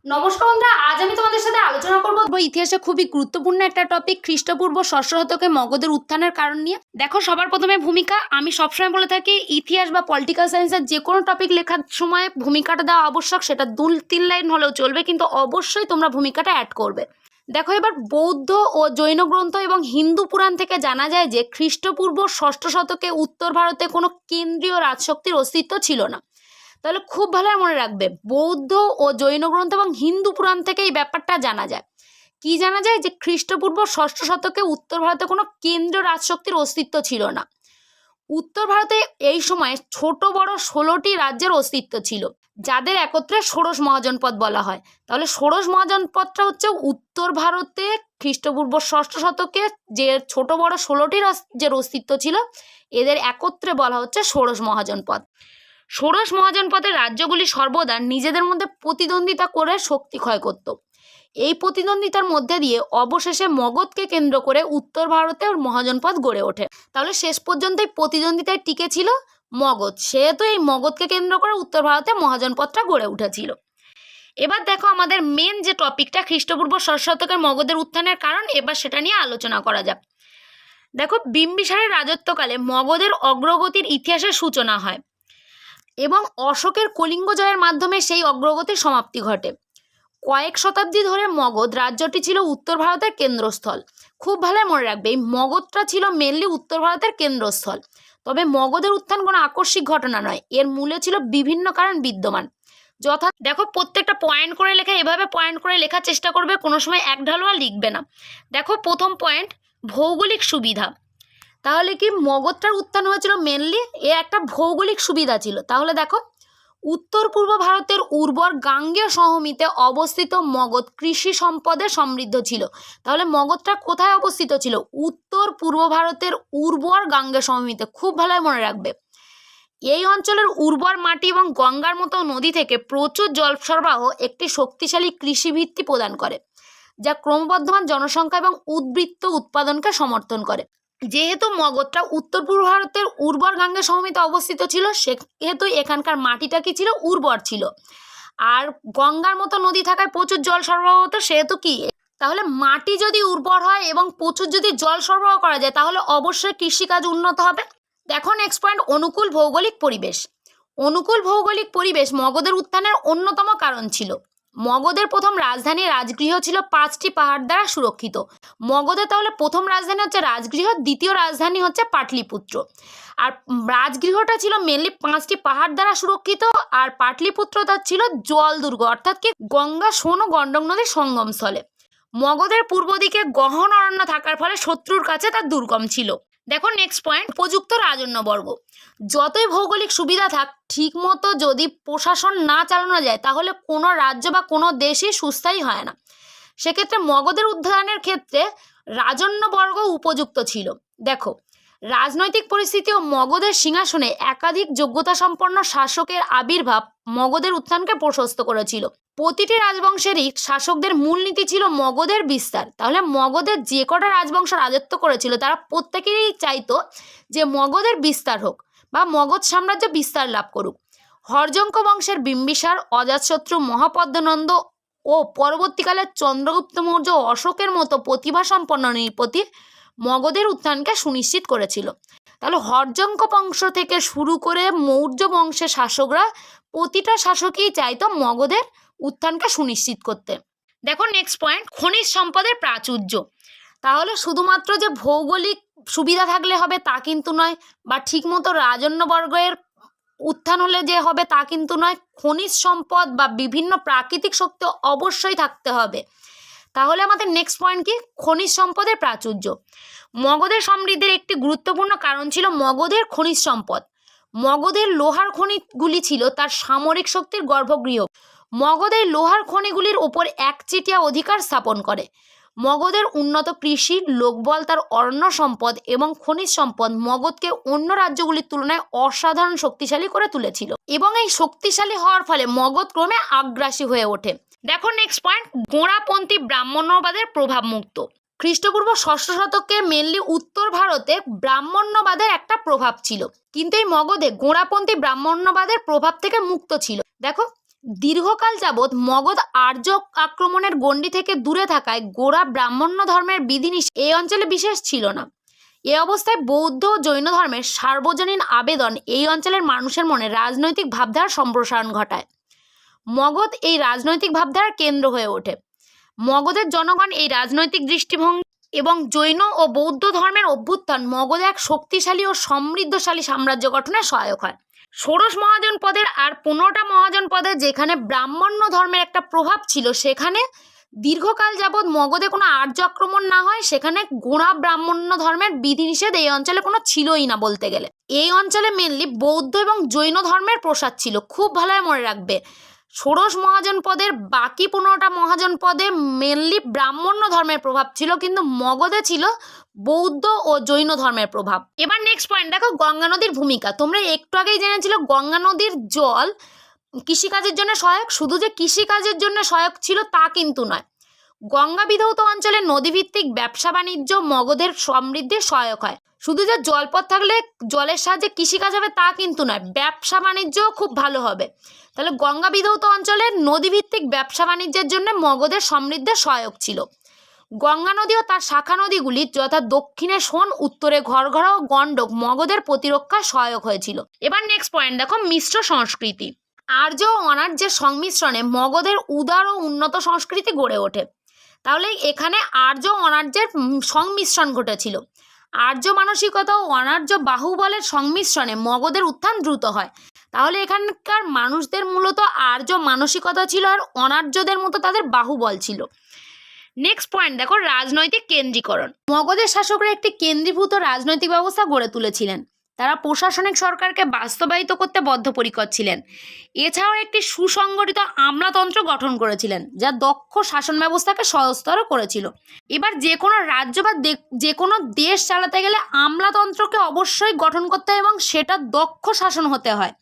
নমস্কার বন্ধুরা, আজ আমি তোমাদের সাথে আলোচনা করব ইতিহাসে খুবই গুরুত্বপূর্ণ একটা টপিক, খ্রিস্টপূর্ব ষষ্ঠ শতকে মগধের উত্থানের কারণ নিয়ে। দেখো, সবার প্রথমে ভূমিকা। আমি সবসময় বলে থাকি ইতিহাস বা পলিটিক্যাল সায়েন্সের যে কোনো টপিক লেখার সময় ভূমিকাটা দেওয়া আবশ্যক। সেটা 2-3 লাইন হলেও চলবে, কিন্তু অবশ্যই তোমরা ভূমিকাটা অ্যাড করবে। দেখো, এবার বৌদ্ধ ও জৈন গ্রন্থ এবং হিন্দু পুরাণ থেকে জানা যায় যে খ্রিস্টপূর্ব ষষ্ঠ শতকে উত্তর ভারতে কোনো কেন্দ্রীয় রাজশক্তির অস্তিত্ব ছিল না। তাহলে খুব ভালো মনে রাখবে, বৌদ্ধ ও জৈন গ্রন্থ এবং হিন্দু পুরাণ থেকে এই ব্যাপারটা জানা যায়। কি জানা যায়? যে খ্রিস্টপূর্ব ষষ্ঠ শতকে উত্তর ভারতে কোনো কেন্দ্রীয় রাজশক্তির অস্তিত্ব ছিল না। উত্তর ভারতে এই সময় ছোট বড় 16টি রাজ্যের অস্তিত্ব ছিল, যাদের একত্রে ষোড়শ মহাজনপদ বলা হয়। তাহলে ষোড়শ মহাজনপদটা হচ্ছে উত্তর ভারতে খ্রিস্টপূর্ব ষষ্ঠ শতকে যে ছোট বড় 16টি রাজ্যের অস্তিত্ব ছিল, এদের একত্রে বলা হচ্ছে ষোড়শ মহাজনপদ। ষোড়শ মহাজনপদের রাজ্যগুলি সর্বদা নিজেদের মধ্যে প্রতিদ্বন্দ্বিতা করে শক্তি ক্ষয় করত। এই প্রতিদ্বন্দ্বিতার মধ্যে দিয়ে অবশেষে মগধকে কেন্দ্র করে উত্তর ভারতের মহাজনপদ গড়ে ওঠে। তাহলে শেষ পর্যন্ত এই প্রতিদ্বন্দ্বিতায় টিকে ছিল মগধ, সেহেতু এই মগধকে কেন্দ্র করে উত্তর ভারতে মহাজনপদটা গড়ে উঠেছিল। এবার দেখো, আমাদের মেন যে টপিকটা খ্রিস্টপূর্ব ষষ্ঠ শতকের মগধের উত্থানের কারণ, এবার সেটা নিয়ে আলোচনা করা যাক। দেখো, বিম্বিসারের রাজত্বকালে মগধের অগ্রগতির ইতিহাসের সূচনা হয় এবং অশোকের কলিঙ্গ জয়ের মাধ্যমে সেই অগ্রগতির সমাপ্তি ঘটে। কয়েক শতাব্দী ধরে মগধ রাজ্যটি ছিল উত্তর ভারতের কেন্দ্রস্থল। খুব ভালো মনে রাখবে, এই মগধটা ছিল মেনলি উত্তর ভারতের কেন্দ্রস্থল। তবে মগধের উত্থান কোনো আকস্মিক ঘটনা নয়, এর মূলে ছিল বিভিন্ন কারণ বিদ্যমান। যথা দেখো, প্রত্যেকটা পয়েন্ট করে লেখা, এভাবে পয়েন্ট করে লেখার চেষ্টা করবে, কোনো সময় এক ঢালুয়া লিখবে না। দেখো, প্রথম পয়েন্ট, ভৌগোলিক সুবিধা। তাহলে কি মগধটার উত্থান হয়েছিল মেনলি এ একটা ভৌগোলিক সুবিধা ছিল। তাহলে দেখো, উত্তর পূর্ব ভারতের উর্বর গাঙ্গেয় সমভূমিতে অবস্থিত মগধ কৃষি সম্পদে সমৃদ্ধ ছিল। তাহলে মগধটা কোথায় অবস্থিত ছিল? উত্তর পূর্ব ভারতের উর্বর গাঙ্গেয় সমভূমিতে। খুব ভালো মনে রাখবে, এই অঞ্চলের উর্বর মাটি এবং গঙ্গার মতো নদী থেকে প্রচুর জল সরবরাহ একটি শক্তিশালী কৃষিভিত্তি প্রদান করে, যা ক্রমবর্ধমান জনসংখ্যা এবং উদ্বৃত্ত উৎপাদনকে সমর্থন করে। যেহেতু মগধটা উত্তর পূর্ব ভারতের উর্বর গাঙ্গেয় সমভূমিতে অবস্থিত ছিল, সেহেতু এখানকার মাটিটা কি ছিল? উর্বর ছিল। আর গঙ্গার মতো নদী থাকায় প্রচুর জল সরবরাহ হতো, সেহেতু কি, তাহলে মাটি যদি উর্বর হয় এবং প্রচুর যদি জল সরবরাহ করা যায়, তাহলে অবশ্যই কৃষিকাজ উন্নত হবে। দেখো, নেক্সট পয়েন্ট, অনুকূল ভৌগোলিক পরিবেশ। অনুকূল ভৌগোলিক পরিবেশ মগধের উত্থানের অন্যতম কারণ ছিল। মগধের প্রথম রাজধানী রাজগৃহ ছিল 5টি পাহাড় দ্বারা সুরক্ষিত। মগধের তাহলে প্রথম রাজধানী হচ্ছে রাজগৃহ, দ্বিতীয় রাজধানী হচ্ছে পাটলিপুত্র। আর রাজগৃহটা ছিল মেনলি 5টি পাহাড় দ্বারা সুরক্ষিত, আর পাটলিপুত্রটা ছিল জল দুর্গ, অর্থাৎ কি গঙ্গা, সোন ও গণ্ডক নদীর সঙ্গমস্থলে। মগধের পূর্ব দিকে গহন অরণ্য থাকার ফলে শত্রুর কাছে তার দুর্গম ছিল। দেখো, নেক্সট পয়েন্ট, উপযুক্ত রাজন্যবর্গ। যতই ভৌগোলিক সুবিধা থাক, ঠিকমতো যদি প্রশাসন না চালানো যায়, তাহলে কোনো রাজ্য বা কোনো দেশই সুস্থায়ী হয় না। সেক্ষেত্রে মগধের উত্থানের ক্ষেত্রে রাজন্যবর্গ উপযুক্ত ছিল। দেখো, রাজনৈতিক পরিস্থিতি ও মগধের সিংহাসনে একাধিক যোগ্যতা সম্পন্ন শাসকের আবির্ভাব মগধের উত্থানকে প্রশস্ত করেছিল। প্রতিটি রাজবংশেরই শাসকদের মূলনীতি ছিল মগধের বিস্তার। তাহলে মগধের যে কটা রাজবংশ রাজত্ব করেছিল, তারা প্রত্যেকেরই চাইতো যে মগধের বিস্তার হোক বা মগধ সাম্রাজ্য বিস্তার লাভ করুক। হর্যঙ্ক বংশের বিম্বিসার, অজাতশত্রু, মহাপদ্মনন্দ ও পরবর্তীকালে চন্দ্রগুপ্ত মৌর্য, অশোকের মতো প্রতিভাসম্পন্ন নৃপতি মগধের উত্থানকে সুনিশ্চিত করেছিল। তাহলে হর্যঙ্ক বংশ থেকে শুরু করে মৌর্য বংশের শাসকরা, প্রতিটা শাসকই চাইতো মগধের উত্থানকে সুনিশ্চিত করতে। দেখো, নেক্সট পয়েন্ট, খনিজ সম্পদের প্রাচুর্য। তাহলে শুধুমাত্র যে ভৌগোলিক সুবিধা থাকলে হবে তা কিন্তু নয়, বা ঠিকমতো রাজন্যবর্গের উত্থান হলে যে হবে তা কিন্তু নয়। খনিজ সম্পদ বা বিভিন্ন প্রাকৃতিক শক্তি অবশ্যই থাকতে হবে। তাহলে আমাদের নেক্সট পয়েন্ট কি? খনিজ সম্পদের প্রাচুর্য। মগধের সমৃদ্ধির একটি গুরুত্বপূর্ণ কারণ ছিল মগধের খনিজ সম্পদ। মগধের লোহার খনিগুলি ছিল তার সামরিক শক্তির গর্ভগৃহ। মগধের লোহার খনিগুলির ওপর একচেটিয়া অধিকার স্থাপন করে। মগধের উন্নত কৃষি, লোকবল, তার অরণ্য সম্পদ এবং খনিজ সম্পদ মগধকে অন্য রাজ্যগুলির তুলনায় অসাধারণ শক্তিশালী করে তুলেছিল, এবং এই শক্তিশালী হওয়ার ফলে মগধ ক্রমে আগ্রাসী হয়ে ওঠে। দেখো, নেক্সট পয়েন্ট, গোঁড়াপন্থী ব্রাহ্মণ্যবাদের প্রভাব মুক্ত। খ্রিস্টপূর্ব ষষ্ঠ শতকে মেনলি উত্তর ভারতে ব্রাহ্মণ্যবাদের একটা প্রভাব ছিল, কিন্তু এই মগধে গোঁড়াপন্থী ব্রাহ্মণ্যবাদের প্রভাব থেকে মুক্ত ছিল। দেখো, দীর্ঘকাল যাবৎ মগধ আর্য আক্রমণের গণ্ডি থেকে দূরে থাকায় গোঁড়া ব্রাহ্মণ্য ধর্মের বিধিনিষেধ এই অঞ্চলে বিশেষ ছিল না। এ অবস্থায় বৌদ্ধ ও জৈন ধর্মের সার্বজনীন আবেদন এই অঞ্চলের মানুষের মনে রাজনৈতিক ভাবধারার সম্প্রসারণ ঘটায়। মগধ এই রাজনৈতিক ভাবধারার কেন্দ্র হয়ে ওঠে। মগধের জনগণ এই রাজনৈতিক দৃষ্টিভঙ্গি এবং জৈন ও বৌদ্ধ ধর্মের অভ্যুত্থান মগধে এক শক্তিশালী ও সমৃদ্ধশালী সাম্রাজ্য গঠনে সহায়ক হয়। ষোড়শ মহাজন পদের আর 15টা মহাজন পদে যেখানে ব্রাহ্মণ্য ধর্মের একটা প্রভাব ছিল, সেখানে দীর্ঘকাল যাবৎ মগধে কোনো আর্য আক্রমণ না হয়, সেখানে গোঁড়া ব্রাহ্মণ্য ধর্মের বিধিনিষেধ এই অঞ্চলে কোনো ছিলই না বলতে গেলে। এই অঞ্চলে মেনলি বৌদ্ধ এবং জৈন ধর্মের প্রসার ছিল। খুব ভালোভাবে মনে রাখবে, ষোড়শ মহাজন পদের বাকি 15টা মহাজন পদে মেনলি ব্রাহ্মণ্য ধর্মের প্রভাব ছিল, কিন্তু মগধে ছিল বৌদ্ধ ও জৈন ধর্মের প্রভাব। এবার নেক্সট পয়েন্ট দেখো, গঙ্গা নদীর ভূমিকা। তোমরা একটু আগেই জেনেছিলে গঙ্গা নদীর জল কৃষিকাজের জন্য সহায়ক। শুধু যে কৃষিকাজের জন্য সহায়ক ছিল তা কিন্তু নয়, গঙ্গা বিধৌত অঞ্চলে নদীভিত্তিক ব্যবসা বাণিজ্য মগধের সমৃদ্ধির সহায়ক হয়। শুধু যে জলপথ থাকলে জলের সাহায্যে কৃষিকাজ হবে তা কিন্তু নয়, ব্যবসা বাণিজ্যও খুব ভালো হবে। তাহলে গঙ্গা বিধৌত অঞ্চলের নদীভিত্তিক ব্যবসা বাণিজ্যের জন্য মগধের সমৃদ্ধের সহায়ক ছিল। গঙ্গা নদী ও তার শাখা নদীগুলি যথা দক্ষিণে সোন, উত্তরে ঘরঘরা ও গণ্ডক মগধের প্রতিরক্ষায় সহায়ক হয়েছিল। এবার নেক্সট পয়েন্ট দেখো, মিশ্র সংস্কৃতি। আর্য ও অনার্যের সংমিশ্রণে মগধের উদার ও উন্নত সংস্কৃতি গড়ে ওঠে। তাহলে এখানে আর্য অনার্যের সংমিশ্রণ ঘটেছিল। আর্য মানসিকতা ও অনার্য বাহুবলের সংমিশ্রণে মগধের উত্থান দ্রুত হয়। তাহলে এখানকার মানুষদের মূলত আর্য মানসিকতা ছিল আর অনার্যদের মতো তাদের বাহুবল ছিল। নেক্সট পয়েন্ট দেখো, রাজনৈতিক কেন্দ্রীকরণ। মগধের শাসকরা একটি কেন্দ্রীভূত রাজনৈতিক ব্যবস্থা গড়ে তুলেছিলেন। তারা প্রশাসনিক সরকারকে বাস্তবায়িত করতে বদ্ধপরিকর ছিলেন। এছাড়াও একটি সুসংগঠিত আমলাতন্ত্র গঠন করেছিলেন, যা দক্ষ শাসন ব্যবস্থাকে সহজতর করেছিল। এবার যে কোনো রাজ্য বা যে কোনো দেশ চালাতে গেলে আমলাতন্ত্রকে অবশ্যই গঠন করতে হয় এবং সেটা দক্ষ শাসন হতে হয়।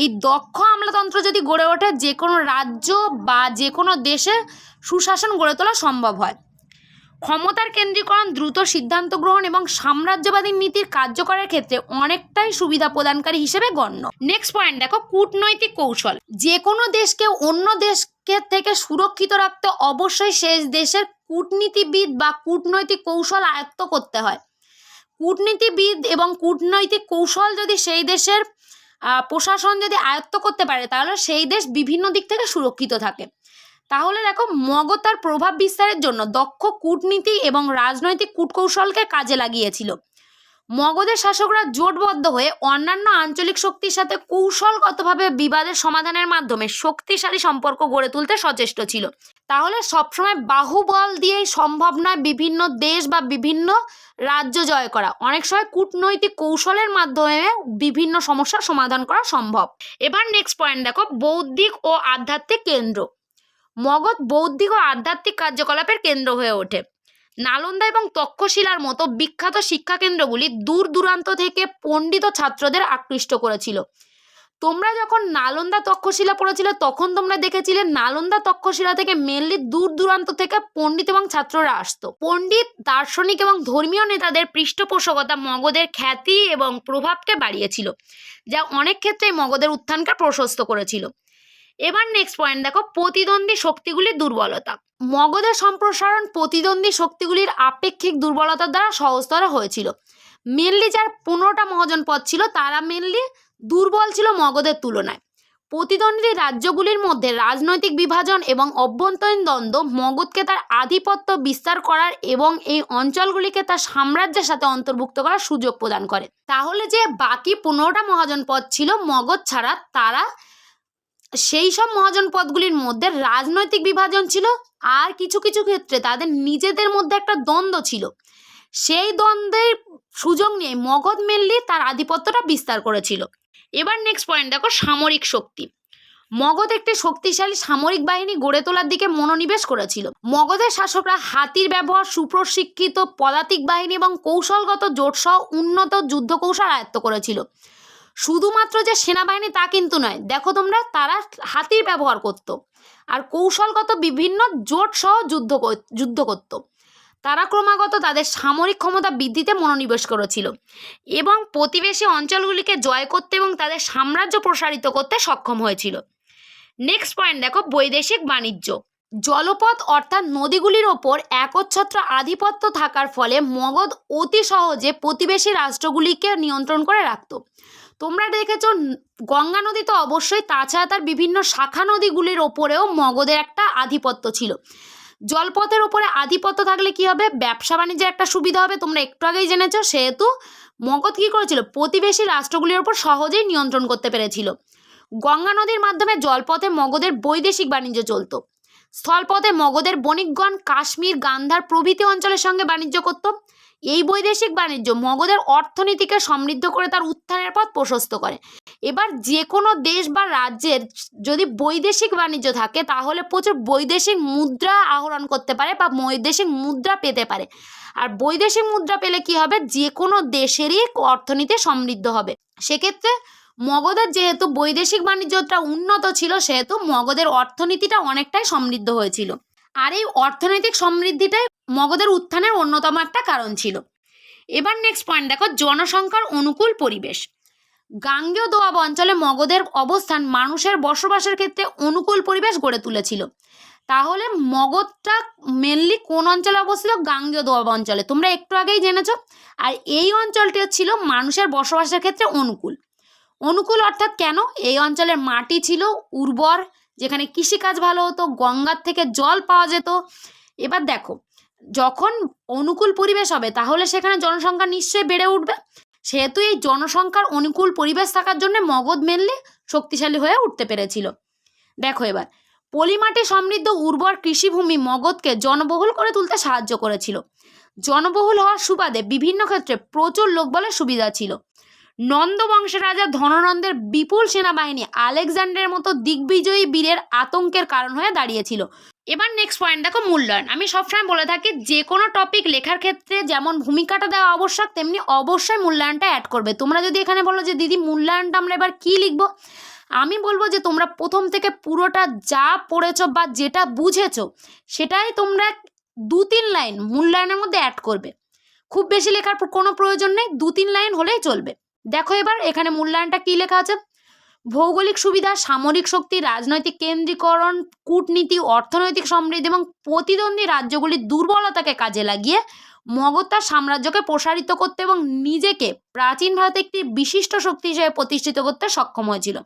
এই দক্ষ আমলাতন্ত্র যদি গড়ে ওঠে, যে কোনো রাজ্য বা যে কোনো দেশে সুশাসন গড়ে তোলা সম্ভব হয়। ক্ষমতার কেন্দ্রীকরণ, দ্রুত সিদ্ধান্ত গ্রহণ এবং সাম্রাজ্যবাদী নীতির কার্যকরের ক্ষেত্রে অনেকটাই সুবিধা প্রদানকারী হিসেবে গণ্য। নেক্সট পয়েন্ট দেখো, কূটনৈতিক কৌশল। যে কোনো দেশকে অন্য দেশকে থেকে সুরক্ষিত রাখতে অবশ্যই সেই দেশের কূটনীতিবিদ বা কূটনৈতিক কৌশল আয়ত্ত করতে হয়। কূটনীতিবিদ এবং কূটনৈতিক কৌশল যদি সেই দেশের প্রশাসন যদি আয়ত্ত করতে পারে, তাহলে সেই দেশ বিভিন্ন দিক থেকে সুরক্ষিত থাকে। তাহলে দেখো, মগধ তার প্রভাব বিস্তারের জন্য দক্ষ কূটনীতি এবং রাজনৈতিক কূটকৌশলকে কাজে লাগিয়েছিল। মগধের শাসকরা জোটবদ্ধ হয়ে অন্যান্য আঞ্চলিক শক্তির সাথে কৌশলগতভাবে বিবাদের সমাধানের মাধ্যমে শক্তিশালী সম্পর্ক গড়ে তুলতে সচেষ্ট ছিল। তাহলে সবসময় বাহুবল দিয়েই সম্ভব নয় বিভিন্ন দেশ বা বিভিন্ন রাজ্য জয় করা। অনেক সময় কূটনৈতিক কৌশলের মাধ্যমে বিভিন্ন সমস্যার সমাধান করা সম্ভব। এবার নেক্সট পয়েন্ট দেখো, বৌদ্ধিক ও আধ্যাত্মিক কেন্দ্র। মগধ বৌদ্ধিক ও আধ্যাত্মিক কার্যকলাপের কেন্দ্র হয়ে ওঠে। নালন্দা এবং তক্ষশিলার মতো বিখ্যাত শিক্ষা কেন্দ্রগুলি দূর দূরান্ত থেকে পণ্ডিত ছাত্রদের আকৃষ্ট করেছিল। তোমরা যখন নালন্দা তক্ষশিলা পড়েছিলে তখন তোমরা দেখেছিলে নালন্দা তক্ষশিলা থেকে মেনলি দূর দূরান্ত থেকে পণ্ডিত এবং ছাত্ররা আসতো। পণ্ডিত, দার্শনিক এবং ধর্মীয় নেতাদের পৃষ্ঠপোষকতা মগধের খ্যাতি এবং প্রভাবকে বাড়িয়েছিল, যা অনেক ক্ষেত্রে মগধের উত্থানকে প্রশস্ত করেছিল। এবার নেক্সট পয়েন্ট দেখো, প্রতিদ্বন্দ্বী শক্তিগুলির দুর্বলতা। মগধের সম্প্রসারণ প্রতিদ্বন্দ্বী শক্তিগুলির আপেক্ষিক দুর্বলতার দ্বারা সহজতর হয়েছিল। মেনলি যার 15টা মহাজন পদ ছিল, তারা মেনলি দুর্বল ছিল মগধের তুলনায়। প্রতিদ্বন্দ্বী রাজ্যগুলির মধ্যে রাজনৈতিক বিভাজন এবং অভ্যন্তরীণ দ্বন্দ্ব মগধকে তার আধিপত্য বিস্তার করার এবং এই অঞ্চলগুলিকে তার সাম্রাজ্যের সাথে অন্তর্ভুক্ত করার সুযোগ প্রদান করে। তাহলে যে বাকি 15টা মহাজন পদ ছিল মগধ ছাড়া, তারা সেই সব মহাজন পদগুলির মধ্যে রাজনৈতিক বিভাজন ছিল, আর কিছু কিছু ক্ষেত্রে তাদের নিজেদের মধ্যে একটা দ্বন্দ্ব ছিল। সেই দ্বন্দ্বের সুযোগ নিয়ে মগধ মেনলি তার আধিপত্যটা বিস্তার করেছিল। এবার নেক্সট পয়েন্ট দেখো, সামরিক শক্তি। মগধ একটি শক্তিশালী সামরিক বাহিনী গড়ে তোলার দিকে মনোনিবেশ করেছিল। মগধের শাসকরা হাতির ব্যবহার, সুপ্রশিক্ষিত পদাতিক বাহিনী এবং কৌশলগত জোটসহ উন্নত যুদ্ধ কৌশল আয়ত্ত করেছিল। শুধুমাত্র যে সেনাবাহিনী তা কিন্তু নয়, দেখো তোমরা, তারা হাতির ব্যবহার করত আর কৌশলগত বিভিন্ন জোট সহ যুদ্ধ করত। তারা ক্রমাগত তাদের সামরিক ক্ষমতা বৃদ্ধিতে মনোনিবেশ করেছিল এবং প্রতিবেশী অঞ্চলগুলিকে জয় করতে এবং তাদের সাম্রাজ্য প্রসারিত করতে সক্ষম হয়েছিল। নেক্সট পয়েন্ট দেখো, বৈদেশিক বাণিজ্য। জলপথ অর্থাৎ নদীগুলির ওপর একচ্ছত্র আধিপত্য থাকার ফলে মগধ অতি সহজে প্রতিবেশী রাষ্ট্রগুলিকে নিয়ন্ত্রণ করে রাখত। তোমরা দেখেছো গঙ্গা নদী তো অবশ্যই, তাছাড়া তার বিভিন্ন শাখা নদীগুলির ওপরেও মগধের একটা আধিপত্য ছিল। জলপথের ওপরে আধিপত্য থাকলে কি হবে, ব্যবসা বাণিজ্যের একটা সুবিধা হবে, তোমরা একটু আগেই জেনেছো। সেহেতু মগধ কী করেছিল, প্রতিবেশী রাষ্ট্রগুলির ওপর সহজেই নিয়ন্ত্রণ করতে পেরেছিল। গঙ্গা নদীর মাধ্যমে জলপথে মগধের বৈদেশিক বাণিজ্য চলত। স্থলপথে মগধের বণিকগণ কাশ্মীর, গান্ধার প্রভৃতি অঞ্চলের সঙ্গে বাণিজ্য করত। এই বৈদেশিক বাণিজ্য মগধের অর্থনীতিকে সমৃদ্ধ করে তার উত্থানের পথ প্রশস্ত করে। এবার যে কোনো দেশ বা রাজ্যের যদি বৈদেশিক বাণিজ্য থাকে তাহলে প্রচুর বৈদেশিক মুদ্রা আহরণ করতে পারে বা বৈদেশিক মুদ্রা পেতে পারে। আর বৈদেশিক মুদ্রা পেলে কি হবে, যে কোনো দেশেরই অর্থনীতি সমৃদ্ধ হবে। সেক্ষেত্রে মগধের যেহেতু বৈদেশিক বাণিজ্যটা উন্নত ছিল, সেহেতু মগধের অর্থনীতিটা অনেকটাই সমৃদ্ধ হয়েছিল। আর এই অর্থনৈতিক সমৃদ্ধিটাই মগধের উত্থানের অন্যতম একটা কারণ ছিল। এবার নেক্সট পয়েন্ট দেখো, জনসংখ্যার অনুকূল পরিবেশ। গাঙ্গেয় দোয়াব অঞ্চলে মগধের অবস্থান মানুষের বসবাসের ক্ষেত্রে অনুকূল পরিবেশ গড়ে তুলেছিল। তাহলে মগধটা মেনলি কোন অঞ্চলে অবস্থিত, গাঙ্গেয় দোয়াব অঞ্চলে, তোমরা একটু আগেই জেনেছো। আর এই অঞ্চলটি ছিল মানুষের বসবাসের ক্ষেত্রে অনুকূল। অনুকূল অর্থাৎ কেন, এই অঞ্চলের মাটি ছিল উর্বর, যেখানে কৃষিকাজ ভালো হতো, গঙ্গার থেকে জল পাওয়া যেত। এবার দেখো, যখন অনুকূল পরিবেশ হবে তাহলে সেখানে জনসংখ্যা নিশ্চয়ই বেড়ে উঠবে। সেহেতু এই জনসংখ্যার অনুকূল পরিবেশ থাকার জন্য মগধ মেনলি শক্তিশালী হয়ে উঠতে পেরেছিল। দেখো এবার, পলিমাটি সমৃদ্ধ উর্বর কৃষিভূমি মগধকে জনবহুল করে তুলতে সাহায্য করেছিল। জনবহুল হওয়ার সুবাদে বিভিন্ন ক্ষেত্রে প্রচুর লোকবলের সুবিধা ছিল। নন্দ বংশের রাজা ধননন্দের বিপুল সেনাবাহিনী আলেকজান্ডারের মতো দিগ্বিজয়ী বীরের আতঙ্কের কারণ হয়ে দাঁড়িয়েছিল। এবার নেক্সট পয়েন্ট দেখো, মূল্যায়ন। আমি সবসময় বলে থাকি যে কোনো টপিক লেখার ক্ষেত্রে যেমন ভূমিকাটা দেওয়া আবশ্যক, তেমনি অবশ্যই মূল্যায়নটা অ্যাড করবে। তোমরা যদি এখানে বলো যে দিদি মূল্যায়নটা আমরা এবার কী লিখবো, আমি বলবো যে তোমরা প্রথম থেকে পুরোটা যা পড়েছো বা যেটা বুঝেছো সেটাই তোমরা 2-3 লাইন মূল্যায়নের মধ্যে অ্যাড করবে। খুব বেশি লেখার কোনো প্রয়োজন নেই, 2-3 লাইন হলেই চলবে। দেখো এবার এখানে মূল্যায়নটা কী লেখা আছে, ভৌগোলিক সুবিধা, সামরিক শক্তি, রাজনৈতিক কেন্দ্রীকরণ, কূটনীতি, অর্থনৈতিক সমৃদ্ধি এবং প্রতিদ্বন্দ্বী রাজ্যগুলির দুর্বলতাকে কাজে লাগিয়ে মগধ তার সাম্রাজ্যকে প্রসারিত করতে এবং নিজেকে প্রাচীন ভারতে একটি বিশিষ্ট শক্তি হিসেবে প্রতিষ্ঠিত করতে সক্ষম হয়েছিল।